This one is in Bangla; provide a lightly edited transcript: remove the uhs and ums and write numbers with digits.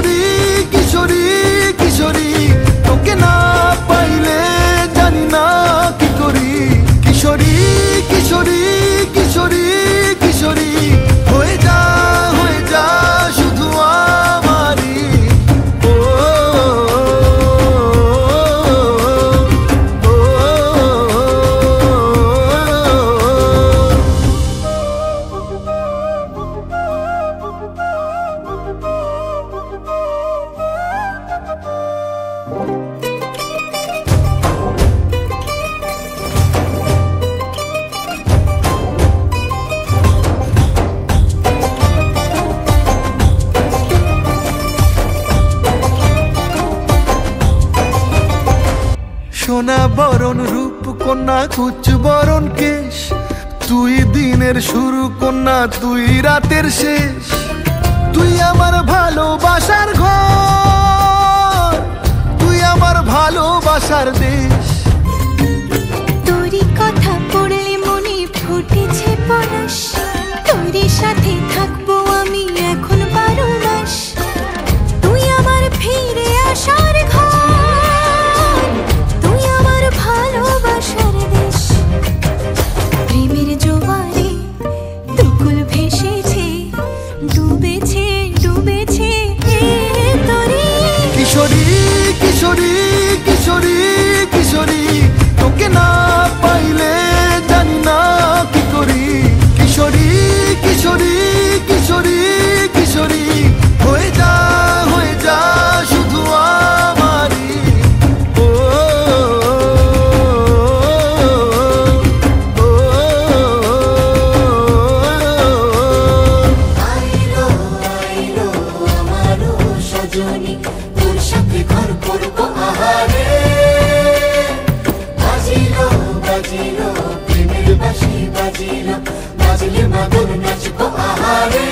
কিশোরী কিশোরী কিশোরী, তোকে না পাইলে জানি না কি করি। কিশোরী কিশোরী কিশোরী কিশোরী, হয়ে যা শুধু আমারই। ও সোনা বরণ রূপ কন্যা, কুচ বরণ কেশ, তুই দিনের শুরু কন্যা, তুই রাতের শেষ। তুই আমার ভালোবাসার ঘর, তুই আমার ভালোবাসার দেশ। তোরই কথা পড়লে মনে ফুটেছে পরশ, তোরই সাথে থাকবো আমি এখন 12 মাস। তুই আমার ফিরে আসার ঘর, তুই আমার ভালোবাসার দেশ। প্রেমের জোয়ারে দুকুল ভেসেছে, ডুবেছে ডুবেছে তোরে। কিশোরী কিশোরী কিশোরী কিশোরী, তোকে না পাইলে জানি না কি করি। কিশোরী কিশোরী কিশোরী কিশোরী, হয়ে যা শুধু আমারই। ও আইলো আইলো আমারও সজনী, তোর সাথে ঘর করবো আহারে। বাজিলো বাজিলো প্রেমের বাঁশি, বাজিলো বাজলে মাদল নাচবো আহারে।